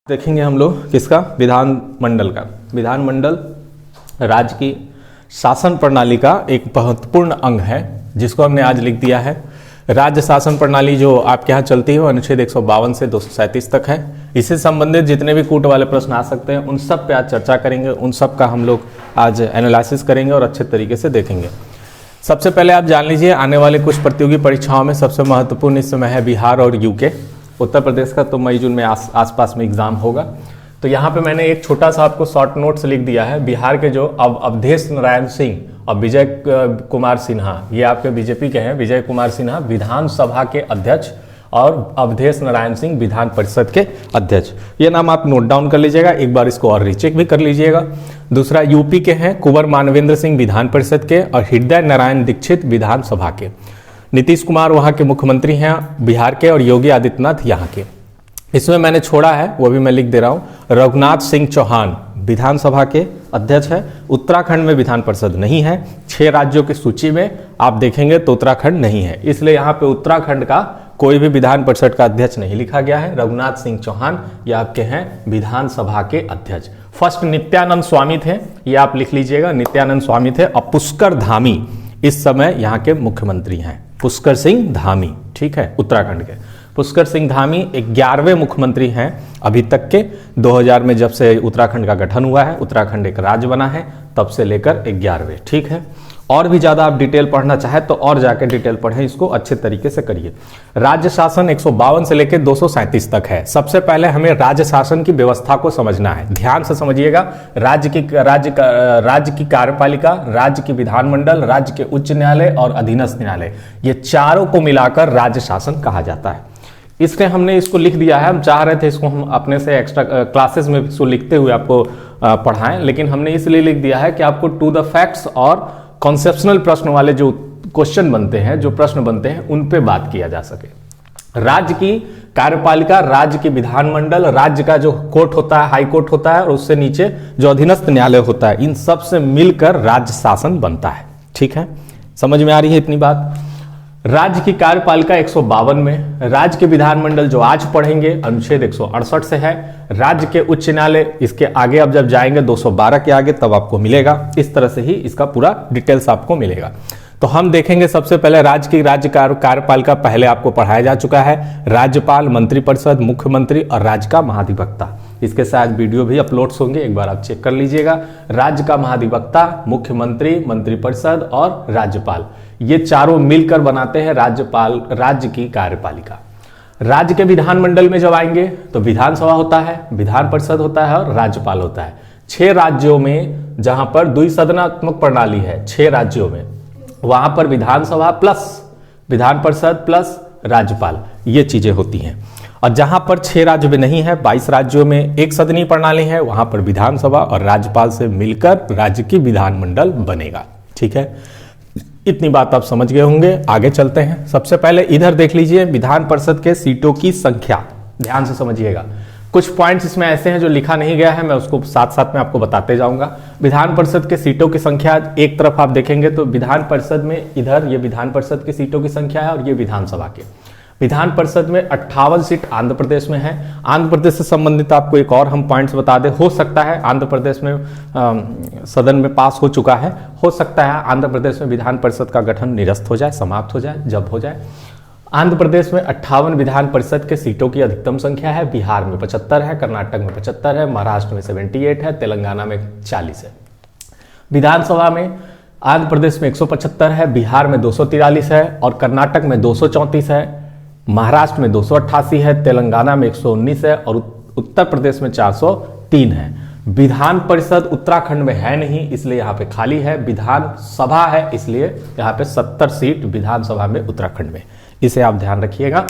देखेंगे हम लोग किसका, विधानमंडल का। विधानमंडल राज्य की शासन प्रणाली का एक महत्वपूर्ण अंग है, जिसको हमने आज लिख दिया है। राज्य शासन प्रणाली जो आपके यहाँ चलती है वो अनुच्छेद 152 से 237 तक है। इससे संबंधित जितने भी कूट वाले प्रश्न आ सकते हैं उन सब पे आज चर्चा करेंगे, उन सब का हम लोग आज एनालिसिस करेंगे और अच्छे तरीके से देखेंगे। सबसे पहले आप जान लीजिए, आने वाले कुछ प्रतियोगी परीक्षाओं में सबसे महत्वपूर्ण इस समय है बिहार और यूके। उत्तर प्रदेश का तो मई जून में आसपास में एग्जाम होगा। तो यहाँ पे मैंने एक छोटा सा आपको शॉर्ट नोट्स लिख दिया है। बिहार के जो अवधेश नारायण सिंह और विजय कुमार सिन्हा, ये आपके बीजेपी के हैं। विजय कुमार सिन्हा विधानसभा के अध्यक्ष और अवधेश नारायण सिंह विधान परिषद के अध्यक्ष। ये नाम आप नोट डाउन कर लीजिएगा, एक बार इसको और रीचेक भी कर लीजिएगा। दूसरा यूपी के हैं कुंवर मानवेंद्र सिंह विधान परिषद के और हृदय नारायण दीक्षित विधानसभा के। नीतीश कुमार वहाँ के मुख्यमंत्री हैं बिहार के और योगी आदित्यनाथ यहाँ के। इसमें मैंने छोड़ा है, वो भी मैं लिख दे रहा हूँ, रघुनाथ सिंह चौहान विधानसभा के अध्यक्ष है। उत्तराखंड में विधान परिषद नहीं है। 6 राज्यों की सूची में आप देखेंगे तो उत्तराखंड नहीं है, इसलिए यहाँ पे उत्तराखंड का कोई भी विधान परिषद का अध्यक्ष नहीं लिखा गया है। रघुनाथ सिंह चौहान ये आपके हैं विधानसभा के अध्यक्ष। फर्स्ट नित्यानंद स्वामी थे, ये आप लिख लीजिएगा, नित्यानंद स्वामी थे। और पुष्कर धामी इस समय यहाँ के मुख्यमंत्री हैं, पुष्कर सिंह धामी, ठीक है, उत्तराखंड के। पुष्कर सिंह धामी 11वें मुख्यमंत्री हैं अभी तक के। 2000 में जब से उत्तराखंड का गठन हुआ है, उत्तराखंड एक राज्य बना है, तब से लेकर 11वें, ठीक है। और भी ज्यादा आप डिटेल पढ़ना चाहे तो और जाके डिटेल पढ़ें, इसको अच्छे तरीके से करिए। राज्य शासन 152 से लेकर 237 तक है। सबसे पहले हमें राज्य शासन की व्यवस्था को समझना है, ध्यान से समझिएगा। राज्य की कार्यपालिका, राज्य की विधानमंडल, राज्य के उच्च न्यायालय और अधीनस्थ न्यायालय, ये चारों को मिलाकर राज्य शासन कहा जाता है। इसलिए हमने इसको लिख दिया है। हम चाह रहे थे इसको हम अपने से एक्स्ट्रा क्लासेस में इसको लिखते हुए आपको पढ़ाएं, लेकिन हमने इसलिए लिख दिया है कि आपको टू द फैक्ट्स और कॉन्सेप्शनल प्रश्न वाले जो क्वेश्चन बनते हैं, जो प्रश्न बनते हैं, उन पे बात किया जा सके। राज्य की कार्यपालिका, राज्य की विधानमंडल, राज्य का जो कोर्ट होता है, हाई कोर्ट होता है, और उससे नीचे जो अधीनस्थ न्यायालय होता है, इन सब से मिलकर राज्य शासन बनता है, ठीक है। समझ में आ रही है इतनी बात। राज्य की कार्यपालिका 152 में, राज्य के विधानमंडल जो आज पढ़ेंगे अनुच्छेद 168 से है। राज्य के उच्च न्यायालय इसके आगे अब जब जाएंगे 212 के आगे तब आपको मिलेगा। इस तरह से ही इसका पूरा डिटेल्स आपको मिलेगा। तो हम देखेंगे सबसे पहले राज्य कार्यपालिका पहले आपको पढ़ाया जा चुका है। राज्यपाल, मंत्रिपरिषद, मुख्यमंत्री और राज्य का महाधिवक्ता। इसके साथ वीडियो भी अपलोड्स होंगे, एक बार आप चेक कर लीजिएगा। राज्य का महाधिवक्ता, मुख्यमंत्री, मंत्रिपरिषद और राज्यपाल, ये चारों मिलकर बनाते हैं राज्य की कार्यपालिका। राज्य के विधानमंडल में जब आएंगे तो विधानसभा होता है, विधान परिषद होता है और राज्यपाल होता है। 6 राज्यों में जहां पर द्विसदनात्मक प्रणाली है, 6 राज्यों में, वहां पर विधानसभा प्लस विधान परिषद प्लस राज्यपाल, ये चीजें होती हैं। और जहां पर 6 राज्य में नहीं है, 22 राज्यों में एक सदनीय प्रणाली है, वहां पर विधानसभा और राज्यपाल से मिलकर राज्य की विधानमंडल बनेगा, ठीक है। इतनी बात आप समझ गए होंगे। आगे चलते हैं। सबसे पहले इधर देख लीजिए विधान परिषद के सीटों की संख्या, ध्यान से समझिएगा। कुछ पॉइंट्स इसमें ऐसे हैं जो लिखा नहीं गया है, मैं उसको साथ साथ में आपको बताते जाऊंगा। विधान परिषद के सीटों की संख्या एक तरफ आप देखेंगे तो विधान परिषद में इधर ये विधान परिषद की सीटों की संख्या है और ये विधानसभा के। विधान परिषद में 58 सीट आंध्र प्रदेश में है। आंध्र प्रदेश से संबंधित आपको एक और हम पॉइंट्स बता दें, हो सकता है आंध्र प्रदेश में सदन में पास हो चुका है, हो सकता है आंध्र प्रदेश में विधान परिषद का गठन निरस्त हो जाए, समाप्त हो जाए, जब हो जाए। आंध्र प्रदेश में 58 विधान परिषद के सीटों की अधिकतम संख्या है। बिहार में 75 है, कर्नाटक में 75 है, महाराष्ट्र में 78 है, तेलंगाना में 40 है। विधानसभा में आंध्र प्रदेश में 175 है, बिहार में 243 है और कर्नाटक में 234 है, महाराष्ट्र में 288 है, तेलंगाना में 119 है और उत्तर प्रदेश में 403 है। विधान परिषद उत्तराखंड में है नहीं, इसलिए यहाँ पे खाली है। विधानसभा है, इसलिए यहाँ पे 70 सीट विधानसभा में उत्तराखंड में, इसे आप ध्यान रखिएगा।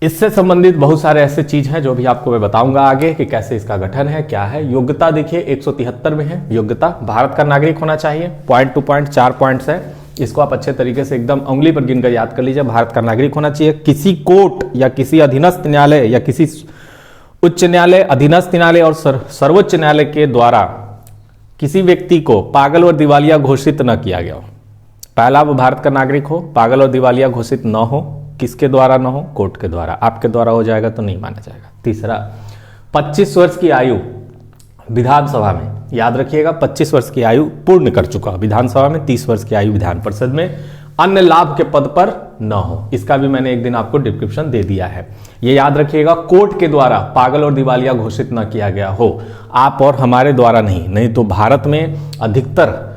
इससे संबंधित बहुत सारे ऐसे चीज हैं जो भी आपको मैं बताऊंगा आगे कि कैसे इसका गठन है, क्या है। योग्यता देखिए 173 में है योग्यता, भारत का नागरिक होना चाहिए। पॉइंट टू पॉइंट 4 पॉइंट्स है, इसको आप अच्छे तरीके से एकदम उंगली पर गिनकर याद कर लीजिए। भारत का नागरिक होना चाहिए, किसी कोर्ट या किसी अधीनस्थ न्यायालय या किसी उच्च न्यायालय, अधीनस्थ न्यायालय और सर्वोच्च न्यायालय के द्वारा किसी व्यक्ति को पागल और दिवालिया घोषित न किया गया हो। पहला, वो भारत का नागरिक हो, पागल और दिवालिया घोषित न हो, किसके द्वारा न हो, कोर्ट के द्वारा। आपके द्वारा हो जाएगा तो नहीं माना जाएगा। तीसरा, 25 वर्ष की आयु विधानसभा में, याद रखिएगा 25 वर्ष की आयु पूर्ण कर चुका विधानसभा में, 30 वर्ष की आयु विधान परिषद में, अन्य लाभ के पद पर न हो। इसका भी मैंने एक दिन आपको डिस्क्रिप्शन दे दिया है। ये याद रखिएगा, कोर्ट के द्वारा पागल और दिवालिया घोषित न किया गया हो, आप और हमारे द्वारा नहीं तो भारत में अधिकतर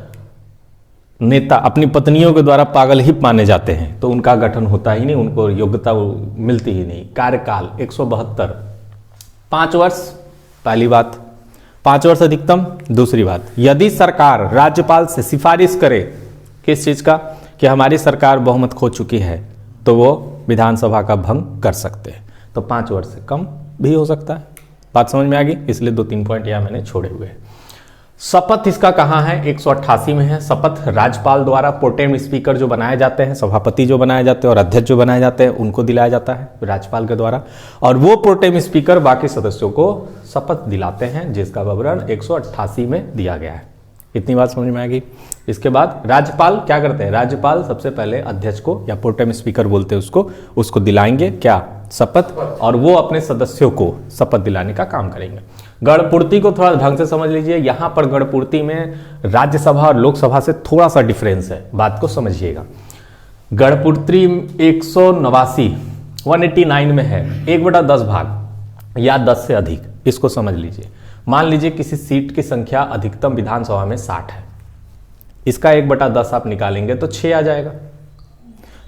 नेता अपनी पत्नियों के द्वारा पागल ही माने जाते हैं, तो उनका गठन होता ही नहीं, उनको योग्यता मिलती ही नहीं। कार्यकाल 172, 5 वर्ष पहली बात, 5 वर्ष अधिकतम। दूसरी बात, यदि सरकार राज्यपाल से सिफारिश करे किस चीज का, कि हमारी सरकार बहुमत खो चुकी है, तो वो विधानसभा का भंग कर सकते हैं, तो 5 वर्ष से कम भी हो सकता है। बात समझ में आ गई, इसलिए 2-3 पॉइंट यहाँ मैंने छोड़े हुए हैं। शपथ इसका कहाँ है, 188 में है। शपथ राज्यपाल द्वारा प्रोटेम स्पीकर जो बनाए जाते हैं, सभापति जो बनाए जाते हैं और अध्यक्ष जो बनाए जाते हैं, उनको दिलाया जाता है राज्यपाल के द्वारा, और वो प्रोटेम स्पीकर बाकी सदस्यों को शपथ दिलाते हैं, जिसका विवरण 188 में दिया गया है। इतनी बात समझ में आएगी। इसके बाद राज्यपाल क्या करते हैं, राज्यपाल सबसे पहले अध्यक्ष को या प्रोटेम स्पीकर बोलते हैं उसको दिलाएंगे क्या, शपथ, और वो अपने सदस्यों को शपथ दिलाने का काम करेंगे। गणपूर्ति को थोड़ा ढंग से समझ लीजिए, यहां पर गणपूर्ति में राज्यसभा और लोकसभा से थोड़ा सा डिफरेंस है, बात को समझिएगा। गणपूर्ति 189 में है, 1/10 भाग या 10 से अधिक, इसको समझ लीजिए। मान लीजिए किसी सीट की संख्या अधिकतम विधानसभा में 60 है, इसका 1/10 आप निकालेंगे तो 6 आ जाएगा,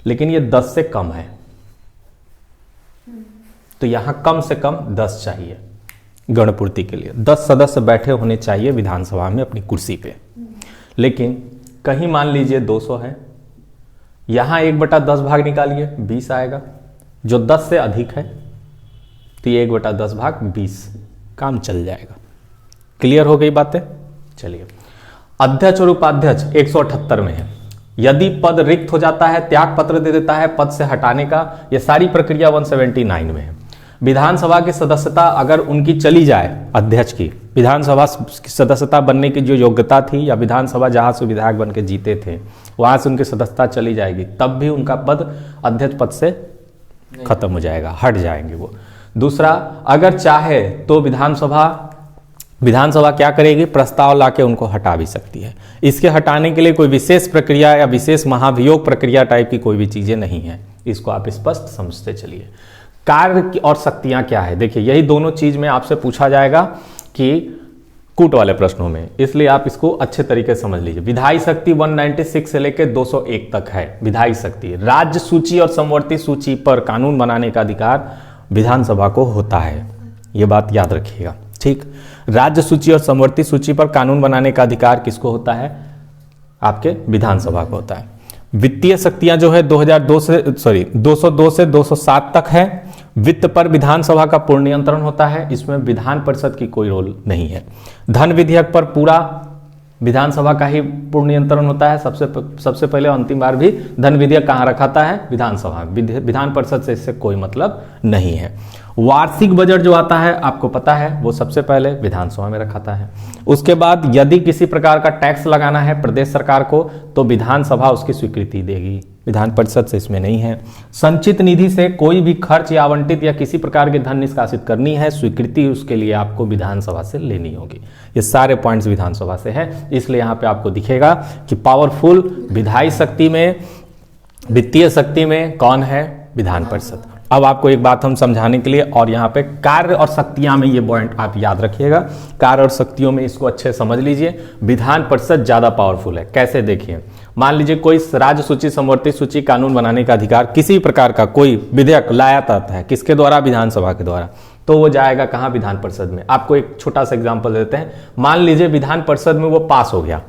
लेकिन ये 10 से कम है, तो यहां कम से कम 10 चाहिए गणपूर्ति के लिए। 10 सदस्य बैठे होने चाहिए विधानसभा में अपनी कुर्सी पे, लेकिन कहीं मान लीजिए 200 है, यहां 1/10 भाग निकालिए 20 आएगा, जो 10 से अधिक है तो ये 1/10 भाग 20, काम चल जाएगा। क्लियर हो गई बातें। चलिए, अध्यक्ष और उपाध्यक्ष 178 में है। यदि पद रिक्त हो जाता है, त्याग पत्र दे देता है पद से हटाने का, यह सारी प्रक्रिया 179 में है। विधानसभा की सदस्यता अगर उनकी चली जाए, अध्यक्ष की विधानसभा की सदस्यता बनने की जो योग्यता थी, या विधानसभा जहां से विधायक बन के जीते थे वहां से उनकी सदस्यता चली जाएगी, तब भी उनका पद अध्यक्ष पद से खत्म हो जाएगा, हट जाएंगे वो। दूसरा, अगर चाहे तो विधानसभा क्या करेगी, प्रस्ताव लाके उनको हटा भी सकती है। इसके हटाने के लिए कोई विशेष प्रक्रिया या विशेष महाभियोग प्रक्रिया टाइप की कोई भी चीजें नहीं है, इसको आप स्पष्ट समझते चलिए। कार्य और शक्तियां क्या है, देखिए यही दोनों चीज में आपसे पूछा जाएगा कि कूट वाले प्रश्नों में, इसलिए आप इसको अच्छे तरीके से समझ लीजिए। विधायी शक्ति 196 से लेकर 201 तक है विधायी शक्ति। राज्य सूची और समवर्ती सूची पर कानून बनाने का अधिकार विधानसभा को होता है, यह बात याद रखिएगा, ठीक। राज्य सूची और समवर्ती सूची पर कानून बनाने का अधिकार किसको होता है, आपके विधानसभा को होता है। वित्तीय शक्तियां जो है 202 से 207 तक है। वित्त पर विधानसभा का पूर्ण नियंत्रण होता है, इसमें विधान परिषद की कोई रोल नहीं है। धन विधेयक पर पूरा विधानसभा का ही पूर्ण नियंत्रण होता है। सबसे पहले अंतिम बार भी धन विधेयक कहाँ रखाता है, विधानसभा, विधान परिषद से इससे कोई मतलब नहीं है। वार्षिक बजट जो आता है आपको पता है, वो सबसे पहले विधानसभा में रखाता है। उसके बाद यदि किसी प्रकार का टैक्स लगाना है प्रदेश सरकार को, तो विधानसभा उसकी स्वीकृति देगी, विधान परिषद से इसमें नहीं है। संचित निधि से कोई भी खर्च या आवंटित या किसी प्रकार के धन निष्कासित करनी है, स्वीकृति उसके लिए आपको विधानसभा से लेनी होगी। ये सारे पॉइंट्स विधानसभा से है, इसलिए यहाँ पे आपको दिखेगा कि पावरफुल विधायी शक्ति में, वित्तीय शक्ति में कौन है, विधान परिषद। अब आपको एक बात हम समझाने के लिए, और यहाँ पे कार्य और शक्तियां में ये पॉइंट आप याद रखिएगा, कार्य और शक्तियों में इसको अच्छे समझ लीजिए। विधान परिषद ज्यादा पावरफुल है, कैसे देखिए, मान लीजिए कोई राज्य सूची, समवर्ती सूची, कानून बनाने का अधिकार, किसी प्रकार का कोई विधेयक लाया जाता है, किसके द्वारा, विधानसभा के द्वारा, तो वो जाएगा कहाँ, विधान परिषद में। आपको एक छोटा सा एग्जाम्पल देते हैं। मान लीजिए विधान परिषद में वो पास हो गया,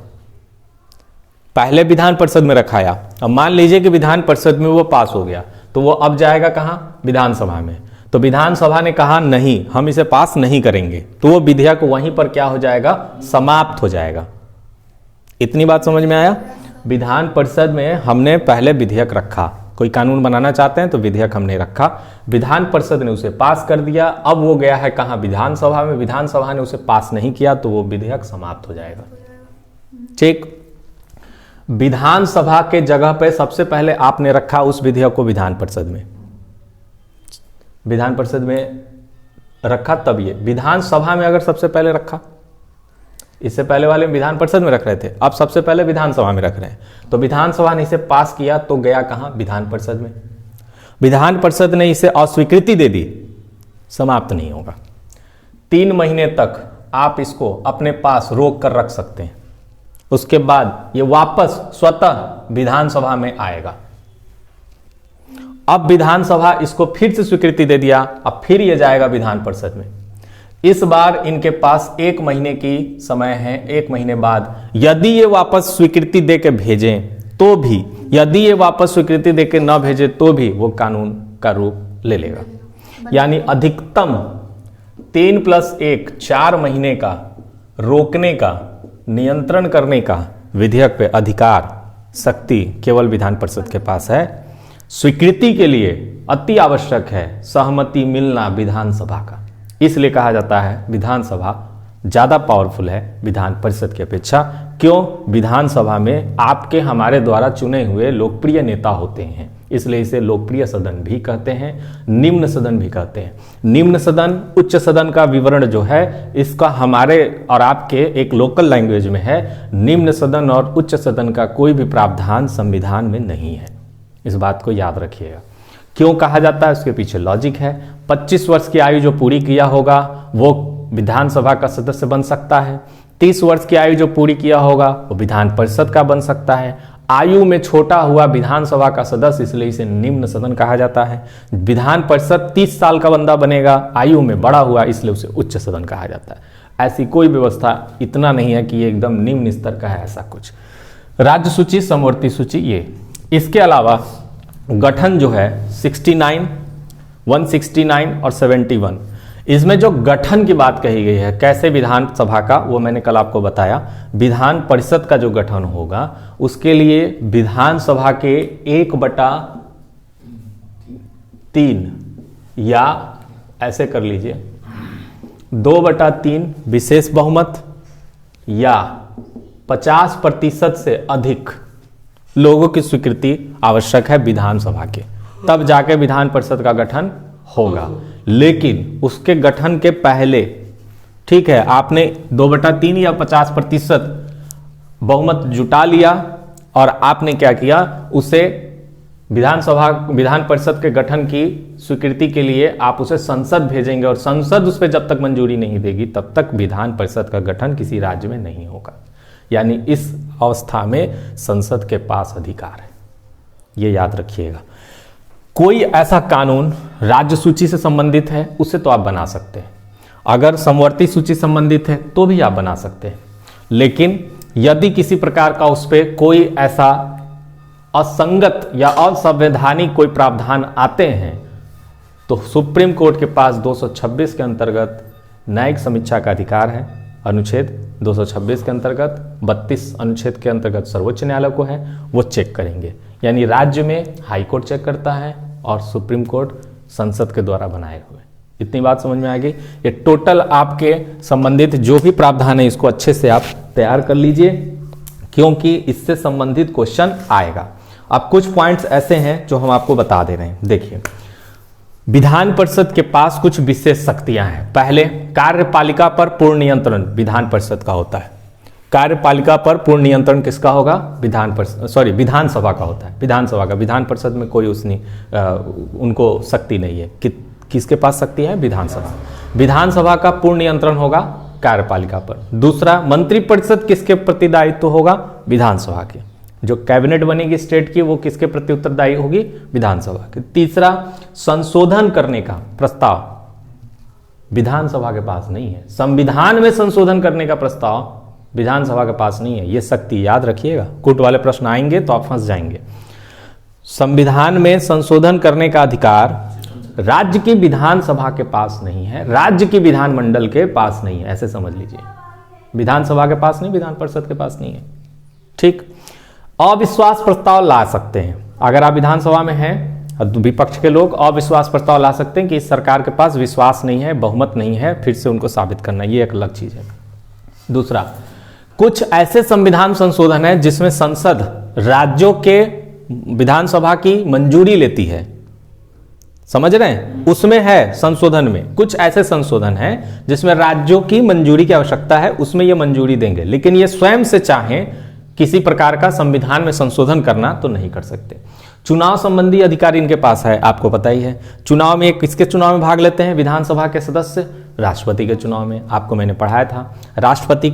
पहले विधान परिषद में रखाया, अब मान लीजिए कि विधान परिषद में वो पास हो गया, तो वो अब जाएगा कहाँ, विधानसभा में। तो विधानसभा ने कहा नहीं, हम इसे पास नहीं करेंगे, तो वो विधेयक वहीं पर क्या हो जाएगा, समाप्त हो जाएगा। इतनी बात समझ में आया। विधान परिषद में हमने पहले विधेयक रखा, कोई कानून बनाना चाहते हैं तो विधेयक हमने रखा, विधान परिषद ने उसे पास कर दिया, अब वो गया है कहाँ, विधानसभा में, विधानसभा ने उसे पास नहीं किया, तो वो विधेयक समाप्त हो जाएगा, ठीक। विधानसभा के जगह पे सबसे पहले आपने रखा उस विधेयक को विधान परिषद में। विधान परिषद में रखा तब ये विधानसभा में अगर सबसे पहले रखा, इससे पहले वाले विधान परिषद में रख रहे थे, अब सबसे पहले विधानसभा में रख रहे हैं, तो विधानसभा ने इसे पास किया तो गया कहां? विधान परिषद में। विधान परिषद ने इसे अस्वीकृति दे दी, समाप्त नहीं होगा। 3 महीने तक आप इसको अपने पास रोक कर रख सकते हैं, उसके बाद ये वापस स्वतः विधानसभा में आएगा। अब विधानसभा इसको फिर से स्वीकृति दे दिया, अब फिर ये जाएगा विधान परिषद में। इस बार इनके पास 1 महीने की समय है। 1 महीने बाद यदि ये वापस स्वीकृति दे के भेजें तो भी, यदि ये वापस स्वीकृति दे के न भेजे तो भी वो कानून का रूप ले लेगा। यानी अधिकतम 3+1 4 महीने का रोकने का, नियंत्रण करने का विधेयक पे अधिकार, शक्ति केवल विधान परिषद के पास है। स्वीकृति के लिए अति आवश्यक है सहमति मिलना विधानसभा का, इसलिए कहा जाता है विधानसभा ज्यादा पावरफुल है विधान परिषद की अपेक्षा। क्यों? विधानसभा में आपके हमारे द्वारा चुने हुए लोकप्रिय नेता होते हैं, इसलिए इसे लोकप्रिय सदन भी कहते हैं, निम्न सदन भी कहते हैं। निम्न सदन, उच्च सदन का विवरण जो है इसका हमारे और आपके एक लोकल लैंग्वेज में है। निम्न सदन और उच्च सदन का कोई भी प्रावधान संविधान में नहीं है, इस बात को याद रखिएगा। क्यों कहा जाता है, उसके पीछे लॉजिक है। 25 वर्ष की आयु जो पूरी किया होगा वो विधानसभा का सदस्य बन सकता है। 30 वर्ष की आयु जो पूरी किया होगा वो विधान परिषद का बन सकता है। आयु में छोटा हुआ विधानसभा का सदस्य, इसलिए इसे निम्न सदन कहा जाता है। विधान परिषद 30 साल का बंदा बनेगा, आयु में बड़ा हुआ, इसलिए उसे उच्च सदन कहा जाता है। ऐसी कोई व्यवस्था इतना नहीं है कि ये एकदम निम्न स्तर का है, ऐसा कुछ। राज्य सूची, समवर्ती सूची, ये। इसके अलावा गठन जो है 69, 169 और 71, इसमें जो गठन की बात कही गई है कैसे विधानसभा का, वो मैंने कल आपको बताया। विधान परिषद का जो गठन होगा उसके लिए विधानसभा के 1/3 या ऐसे कर लीजिए 2/3 विशेष बहुमत या 50% से अधिक लोगों की स्वीकृति आवश्यक है विधानसभा के, तब जाके विधान परिषद का गठन होगा। लेकिन उसके गठन के पहले, ठीक है, आपने 2/3 या 50% बहुमत जुटा लिया और आपने क्या किया, उसे विधान परिषद के गठन की स्वीकृति के लिए आप उसे संसद भेजेंगे और संसद उस पर जब तक मंजूरी नहीं देगी तब तक विधान परिषद का गठन किसी राज्य में नहीं होगा। यानी इस अवस्था में संसद के पास अधिकार है, ये याद रखिएगा। कोई ऐसा कानून राज्य सूची से संबंधित है उसे तो आप बना सकते हैं, अगर समवर्ती सूची संबंधित है तो भी आप बना सकते हैं। लेकिन यदि किसी प्रकार का उस पर कोई ऐसा असंगत या असंवैधानिक कोई प्रावधान आते हैं तो सुप्रीम कोर्ट के पास 226 के अंतर्गत न्यायिक समीक्षा का अधिकार है। अनुच्छेद 226 के अंतर्गत, 32 अनुच्छेद के अंतर्गत सर्वोच्च न्यायालय को है, वो चेक करेंगे। यानी राज्य में हाई कोर्ट चेक करता है और सुप्रीम कोर्ट संसद के द्वारा बनाए हुए। इतनी बात समझ में आ गई। ये टोटल आपके संबंधित जो भी प्रावधान है इसको अच्छे से आप तैयार कर लीजिए, क्योंकि इससे संबंधित क्वेश्चन आएगा। अब कुछ पॉइंट्स ऐसे हैं जो हम आपको बता दे रहे हैं। देखिए, विधान परिषद के पास कुछ विशेष शक्तियां हैं। पहले, कार्यपालिका पर पूर्ण नियंत्रण विधान परिषद का होता है। कार्यपालिका पर पूर्ण नियंत्रण किसका होगा? विधानसभा का होता है। विधानसभा का, विधान परिषद में कोई उनको शक्ति नहीं है। किसके पास शक्ति है? विधानसभा। विधानसभा का पूर्ण नियंत्रण होगा कार्यपालिका पर। दूसरा, मंत्रिपरिषद किसके प्रति दायित्व होगा? विधानसभा के। जो कैबिनेट बनेगी स्टेट की वो किसके प्रति उत्तरदायी होगी? विधानसभा के। तीसरा, संशोधन करने का प्रस्ताव विधानसभा के पास नहीं है। संविधान में संशोधन करने का प्रस्ताव विधानसभा के पास नहीं है। ये शक्ति याद रखिएगा, कोर्ट वाले प्रश्न आएंगे तो आप फंस जाएंगे। संविधान में संशोधन करने का अधिकार राज्य की विधानसभा के पास नहीं है, राज्य की विधानमंडल के पास नहीं है, ऐसे समझ लीजिए। विधानसभा के पास नहीं, विधान परिषद के पास नहीं है। ठीक। अविश्वास प्रस्ताव ला सकते हैं। अगर आप विधानसभा में हैं, विपक्ष के लोग अविश्वास प्रस्ताव ला सकते हैं कि इस सरकार के पास विश्वास नहीं है, बहुमत नहीं है, फिर से उनको साबित करना, ये एक अलग चीज है। दूसरा, कुछ ऐसे संविधान संशोधन है जिसमें संसद राज्यों के विधानसभा की मंजूरी लेती है। समझ रहे हैं, उसमें है संशोधन में कुछ ऐसे संशोधन हैं जिसमें राज्यों की मंजूरी की आवश्यकता है, उसमें ये मंजूरी देंगे, लेकिन ये स्वयं से चाहें किसी प्रकार का संविधान में संशोधन करना तो नहीं कर सकते। चुनाव संबंधी अधिकार इनके पास है, आपको पता ही है। चुनाव में किसके चुनाव में भाग लेते हैं विधानसभा के सदस्य? राष्ट्रपति के चुनाव में, आपको मैंने पढ़ाया था। राष्ट्रपति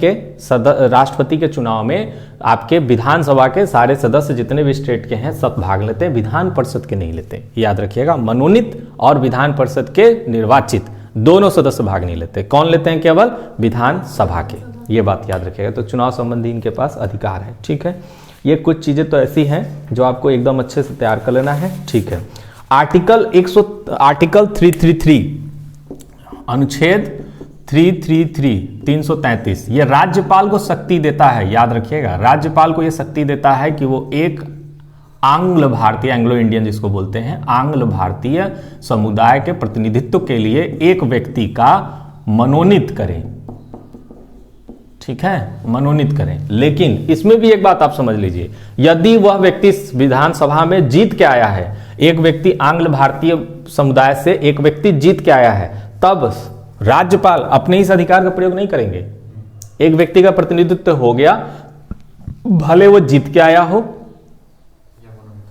के चुनाव में आपके विधानसभा के सारे सदस्य जितने भी स्टेट के हैं सब भाग लेते हैं, विधान परिषद के नहीं लेते, याद रखिएगा। मनोनीत और विधान परिषद के निर्वाचित दोनों सदस्य भाग नहीं लेते। कौन लेते हैं? केवल विधानसभा के, ये बात याद रखिएगा। तो चुनाव संबंधी इनके पास अधिकार है, ठीक है। ये कुछ चीजें तो ऐसी हैं जो आपको एकदम अच्छे से तैयार कर लेना है, ठीक है। आर्टिकल 333 अनुच्छेद 333 ये राज्यपाल को शक्ति देता है, याद रखिएगा। राज्यपाल को ये शक्ति देता है कि वो एक आंग्ल भारतीय, एंग्लो इंडियन जिसको बोलते हैं, आंग्ल भारतीय समुदाय के प्रतिनिधित्व के लिए एक व्यक्ति का मनोनीत करें, ठीक है, मनोनीत करें। लेकिन इसमें भी एक बात आप समझ लीजिए, यदि वह व्यक्ति विधानसभा में जीत के आया है, एक व्यक्ति आंग्ल भारतीय समुदाय से एक व्यक्ति जीत के आया है, तब राज्यपाल अपने इस अधिकार का प्रयोग नहीं करेंगे। एक व्यक्ति का प्रतिनिधित्व हो गया, भले वो जीत के आया हो,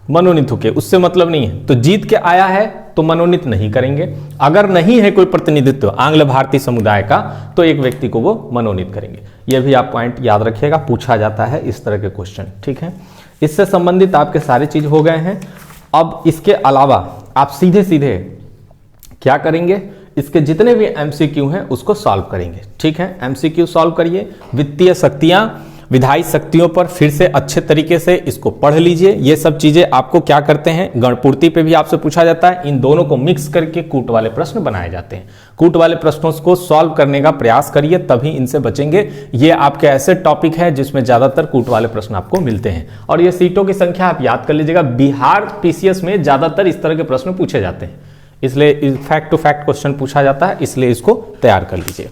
मनोनीत होके, उससे मतलब नहीं है। तो जीत के आया है तो मनोनीत नहीं करेंगे। अगर नहीं है कोई प्रतिनिधित्व आंग्ल भारतीय समुदाय का तो एक व्यक्ति को वो मनोनीत करेंगे। यह भी आप पॉइंट याद रखिएगा, पूछा जाता है इस तरह के क्वेश्चन, ठीक है। इससे संबंधित आपके सारे चीज हो गए हैं। अब इसके अलावा आप सीधे सीधे क्या करेंगे, इसके जितने भी एमसीक्यू हैं उसको सॉल्व करेंगे, ठीक है। एमसीक्यू सॉल्व करिए। वित्तीय शक्तियां, विधायी शक्तियों पर फिर से अच्छे तरीके से इसको पढ़ लीजिए। ये सब चीजें आपको क्या करते हैं, गणपूर्ति पे भी आपसे पूछा जाता है। इन दोनों को मिक्स करके कूट वाले प्रश्न बनाए जाते हैं। कूट वाले प्रश्नों को सॉल्व करने का प्रयास करिए, तभी इनसे बचेंगे। ये आपके ऐसे टॉपिक है जिसमें ज्यादातर कूट वाले प्रश्न आपको मिलते हैं। और ये सीटों की संख्या आप याद कर लीजिएगा, बिहार पीसीएस में ज्यादातर इस तरह के प्रश्न पूछे जाते हैं, इसलिए फैक्ट टू फैक्ट क्वेश्चन पूछा जाता है, इसलिए इसको तैयार कर लीजिए।